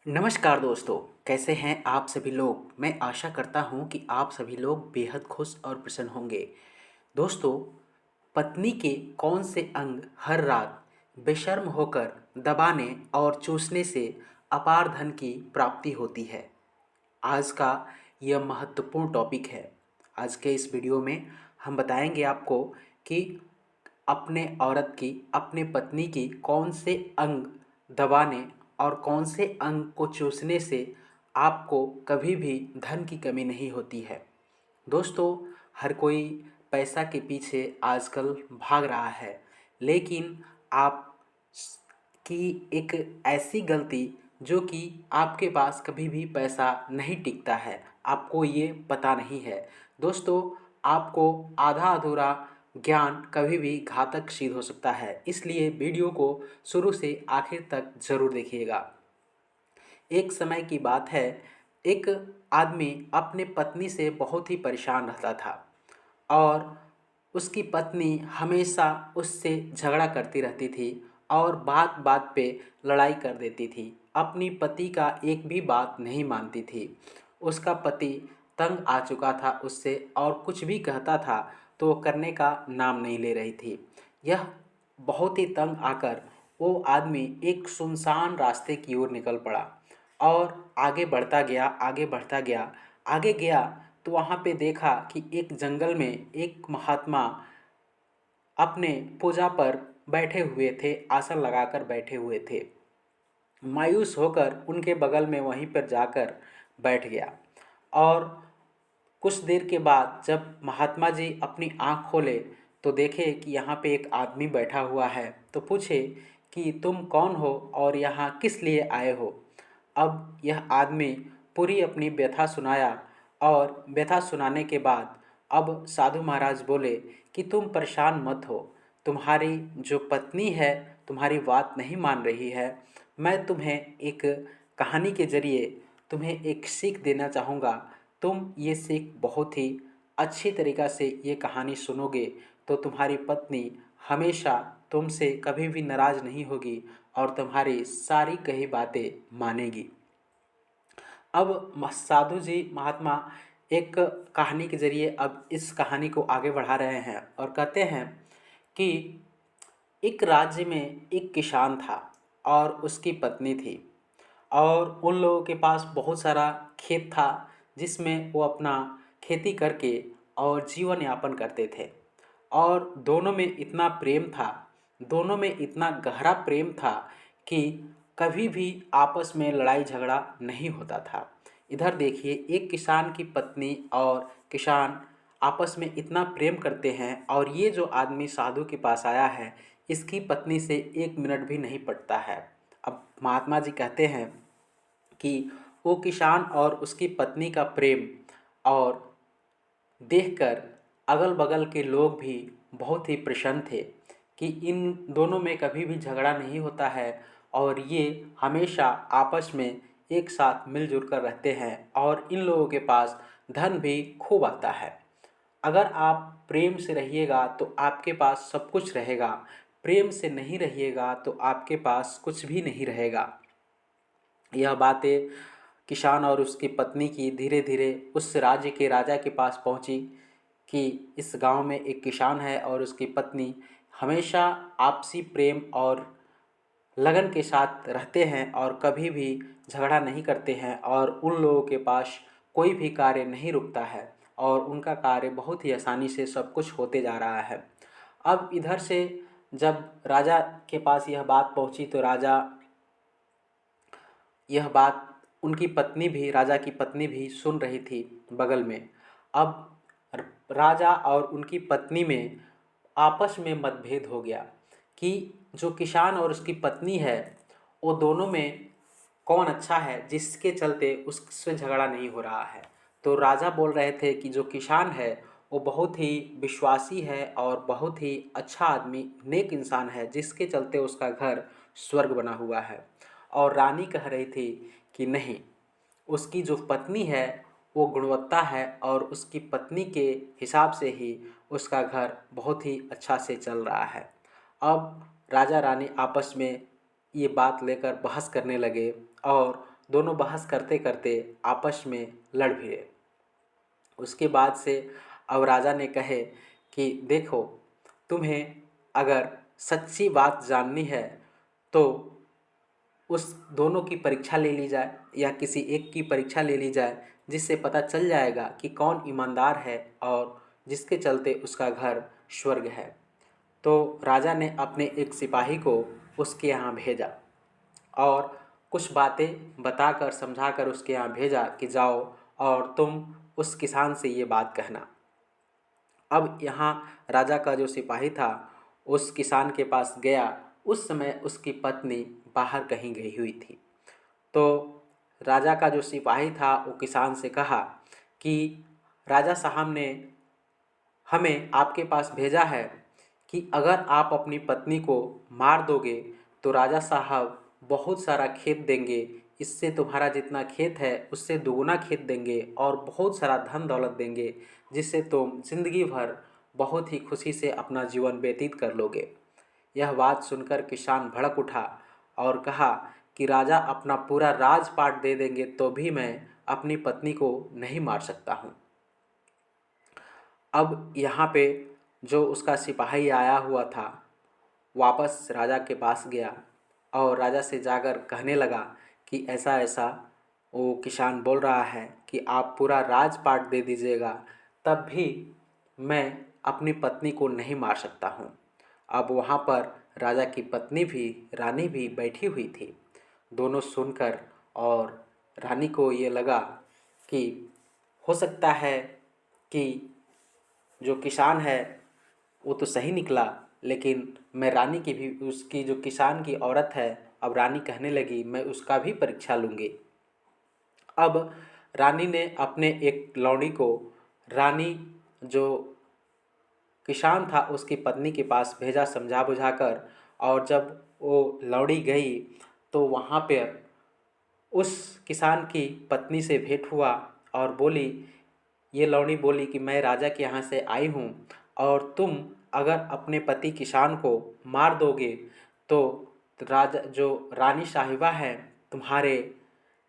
नमस्कार दोस्तों, कैसे हैं आप सभी लोग। मैं आशा करता हूं कि आप सभी लोग बेहद खुश और प्रसन्न होंगे। दोस्तों, पत्नी के कौन से अंग हर रात बेशर्म होकर दबाने और चूसने से अपार धन की प्राप्ति होती है। आज का यह महत्वपूर्ण टॉपिक है। आज के इस वीडियो में हम बताएंगे आपको कि अपने औरत की, अपने पत्नी की कौन से अंग दबाने और कौन से अंग को चूसने से आपको कभी भी धन की कमी नहीं होती है। दोस्तों, हर कोई पैसा के पीछे आजकल भाग रहा है, लेकिन आप की एक ऐसी गलती जो कि आपके पास कभी भी पैसा नहीं टिकता है, आपको ये पता नहीं है। दोस्तों, आपको आधा अधूरा ज्ञान कभी भी घातक सिद्ध हो सकता है, इसलिए वीडियो को शुरू से आखिर तक ज़रूर देखिएगा। एक समय की बात है, एक आदमी अपने पत्नी से बहुत ही परेशान रहता था और उसकी पत्नी हमेशा उससे झगड़ा करती रहती थी और बात बात पे लड़ाई कर देती थी। अपनी पति का एक भी बात नहीं मानती थी। उसका पति तंग आ चुका था उससे और कुछ भी कहता था तो वो करने का नाम नहीं ले रही थी। यह बहुत ही तंग आकर वो आदमी एक सुनसान रास्ते की ओर निकल पड़ा और आगे बढ़ता गया, आगे बढ़ता गया। आगे गया तो वहाँ पे देखा कि एक जंगल में एक महात्मा अपने पूजा पर बैठे हुए थे, आसन लगाकर बैठे हुए थे। मायूस होकर उनके बगल में वहीं पर जाकर बैठ गया और कुछ देर के बाद जब महात्मा जी अपनी आँख खोले तो देखे कि यहाँ पे एक आदमी बैठा हुआ है। तो पूछे कि तुम कौन हो और यहाँ किस लिए आए हो। अब यह आदमी पूरी अपनी व्यथा सुनाया और व्यथा सुनाने के बाद अब साधु महाराज बोले कि तुम परेशान मत हो, तुम्हारी जो पत्नी है तुम्हारी बात नहीं मान रही है। मैं तुम्हें एक कहानी के ज़रिए तुम्हें एक सीख देना चाहूँगा। तुम ये सीख बहुत ही अच्छी तरीक़ा से ये कहानी सुनोगे तो तुम्हारी पत्नी हमेशा तुमसे कभी भी नाराज़ नहीं होगी और तुम्हारी सारी कही बातें मानेगी। अब साधु जी महात्मा एक कहानी के ज़रिए अब इस कहानी को आगे बढ़ा रहे हैं और कहते हैं कि एक राज्य में एक किसान था और उसकी पत्नी थी और उन लोगों के पास बहुत सारा खेत था जिसमें वो अपना खेती करके और जीवन यापन करते थे। और दोनों में इतना प्रेम था, दोनों में इतना गहरा प्रेम था कि कभी भी आपस में लड़ाई झगड़ा नहीं होता था। इधर देखिए, एक किसान की पत्नी और किसान आपस में इतना प्रेम करते हैं और ये जो आदमी साधु के पास आया है इसकी पत्नी से एक मिनट भी नहीं पटता है। अब महात्मा जी कहते हैं कि वो किसान और उसकी पत्नी का प्रेम और देखकर अगल बगल के लोग भी बहुत ही प्रसन्न थे कि इन दोनों में कभी भी झगड़ा नहीं होता है और ये हमेशा आपस में एक साथ मिलजुल कर रहते हैं और इन लोगों के पास धन भी खूब आता है। अगर आप प्रेम से रहिएगा तो आपके पास सब कुछ रहेगा, प्रेम से नहीं रहिएगा तो आपके पास कुछ भी नहीं रहेगा। यह बातें किसान और उसकी पत्नी की धीरे धीरे उस राज्य के राजा के पास पहुंची कि इस गांव में एक किसान है और उसकी पत्नी हमेशा आपसी प्रेम और लगन के साथ रहते हैं और कभी भी झगड़ा नहीं करते हैं और उन लोगों के पास कोई भी कार्य नहीं रुकता है और उनका कार्य बहुत ही आसानी से सब कुछ होते जा रहा है। अब इधर से जब राजा के पास यह बात पहुंची तो राजा यह बात उनकी पत्नी भी, राजा की पत्नी भी सुन रही थी बगल में। अब राजा और उनकी पत्नी में आपस में मतभेद हो गया कि जो किसान और उसकी पत्नी है वो दोनों में कौन अच्छा है जिसके चलते उससे झगड़ा नहीं हो रहा है। तो राजा बोल रहे थे कि जो किसान है वो बहुत ही विश्वासी है और बहुत ही अच्छा आदमी, नेक इंसान है जिसके चलते उसका घर स्वर्ग बना हुआ है। और रानी कह रही थी कि नहीं, उसकी जो पत्नी है वो गुणवत्ता है और उसकी पत्नी के हिसाब से ही उसका घर बहुत ही अच्छा से चल रहा है। अब राजा रानी आपस में ये बात लेकर बहस करने लगे और दोनों बहस करते करते आपस में लड़ भिड़े। उसके बाद से अब राजा ने कहे कि देखो, तुम्हें अगर सच्ची बात जाननी है तो उस दोनों की परीक्षा ले ली जाए या किसी एक की परीक्षा ले ली जाए, जिससे पता चल जाएगा कि कौन ईमानदार है और जिसके चलते उसका घर स्वर्ग है। तो राजा ने अपने एक सिपाही को उसके यहाँ भेजा और कुछ बातें बताकर समझाकर उसके यहाँ भेजा कि जाओ और तुम उस किसान से ये बात कहना। अब यहाँ राजा का जो सिपाही था उस किसान के पास गया। उस समय उसकी पत्नी बाहर कहीं गई हुई थी। तो राजा का जो सिपाही था वो किसान से कहा कि राजा साहब ने हमें आपके पास भेजा है कि अगर आप अपनी पत्नी को मार दोगे तो राजा साहब बहुत सारा खेत देंगे, इससे तुम्हारा जितना खेत है उससे दुगुना खेत देंगे और बहुत सारा धन दौलत देंगे, जिससे तुम जिंदगी भर बहुत ही खुशी से अपना जीवन व्यतीत कर लोगे। यह बात सुनकर किसान भड़क उठा और कहा कि राजा अपना पूरा राजपाट दे देंगे तो भी मैं अपनी पत्नी को नहीं मार सकता हूँ। अब यहाँ पे जो उसका सिपाही आया हुआ था वापस राजा के पास गया और राजा से जाकर कहने लगा कि ऐसा ऐसा वो किसान बोल रहा है कि आप पूरा राजपाट दे दीजिएगा तब भी मैं अपनी पत्नी को नहीं मार सकता हूँ। अब वहाँ पर राजा की पत्नी भी रानी भी बैठी हुई थी। दोनों सुनकर और रानी को ये लगा कि हो सकता है कि जो किसान है वो तो सही निकला, लेकिन मैं रानी की भी, उसकी जो किसान की औरत है, अब रानी कहने लगी मैं उसका भी परीक्षा लूँगी। अब रानी ने अपने एक लौंडी को रानी जो किसान था उसकी पत्नी के पास भेजा समझा बुझाकर, और जब वो लौंडी गई तो वहाँ पर उस किसान की पत्नी से भेंट हुआ और बोली, ये लौंडी बोली कि मैं राजा के यहाँ से आई हूँ और तुम अगर अपने पति किसान को मार दोगे तो राजा जो रानी साहिबा है तुम्हारे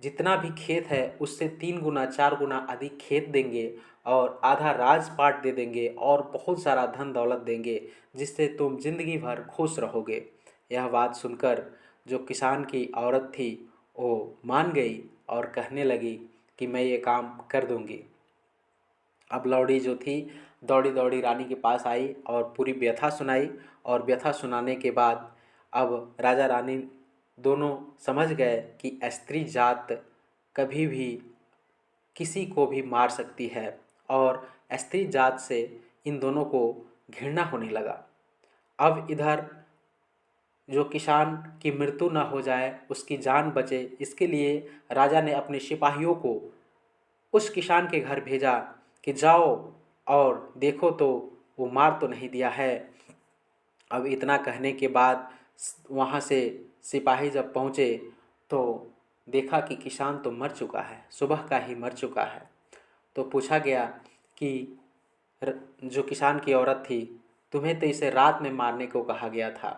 जितना भी खेत है उससे 3 गुना 4 गुना अधिक खेत देंगे और आधा राजपाट दे देंगे और बहुत सारा धन दौलत देंगे, जिससे तुम जिंदगी भर खुश रहोगे। यह बात सुनकर जो किसान की औरत थी वो मान गई और कहने लगी कि मैं ये काम कर दूंगी। अब लौड़ी जो थी दौड़ी दौड़ी रानी के पास आई और पूरी व्यथा सुनाई, और व्यथा सुनाने के बाद अब राजा रानी दोनों समझ गए कि स्त्री जात कभी भी किसी को भी मार सकती है, और स्त्री जात से इन दोनों को घृणा होने लगा। अब इधर जो किसान की मृत्यु न हो जाए, उसकी जान बचे, इसके लिए राजा ने अपने सिपाहियों को उस किसान के घर भेजा कि जाओ और देखो तो वो मार तो नहीं दिया है। अब इतना कहने के बाद वहाँ से सिपाही जब पहुँचे तो देखा कि किसान तो मर चुका है, सुबह का ही मर चुका है। तो पूछा गया कि जो किसान की औरत थी, तुम्हें तो इसे रात में मारने को कहा गया था,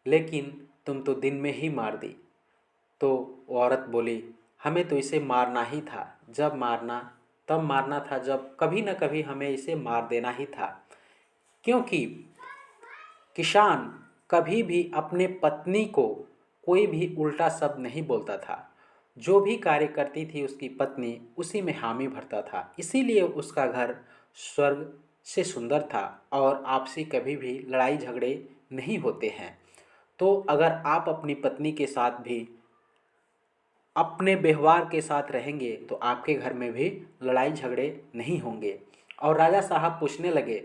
लेकिन तुम तो दिन में ही मार दी। तो वो औरत बोली, हमें तो इसे मारना ही था, जब मारना तब मारना था जब कभी न कभी हमें इसे मार देना ही था, क्योंकि किसान कभी भी अपने पत्नी को कोई भी उल्टा शब्द नहीं बोलता था। जो भी कार्य करती थी उसकी पत्नी उसी में हामी भरता था, इसीलिए उसका घर स्वर्ग से सुंदर था और आपसी कभी भी लड़ाई झगड़े नहीं होते हैं। तो अगर आप अपनी पत्नी के साथ भी अपने व्यवहार के साथ रहेंगे तो आपके घर में भी लड़ाई झगड़े नहीं होंगे। और राजा साहब पूछने लगे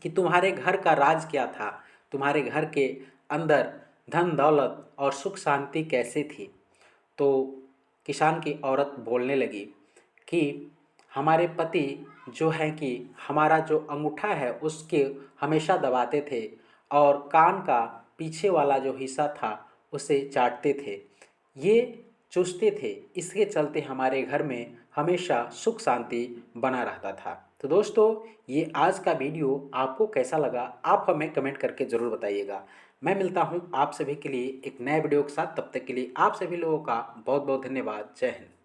कि तुम्हारे घर का राज क्या था, तुम्हारे घर के अंदर धन दौलत और सुख शांति कैसे थी। तो किसान की औरत बोलने लगी कि हमारे पति जो है कि हमारा जो अंगूठा है उसके हमेशा दबाते थे और कान का पीछे वाला जो हिस्सा था उसे चाटते थे, ये चूसते थे, इसके चलते हमारे घर में हमेशा सुख शांति बना रहता था। तो दोस्तों, ये आज का वीडियो आपको कैसा लगा आप हमें कमेंट करके ज़रूर बताइएगा। मैं मिलता हूँ आप सभी के लिए एक नए वीडियो के साथ। तब तक के लिए आप सभी लोगों का बहुत बहुत धन्यवाद। जय हिंद।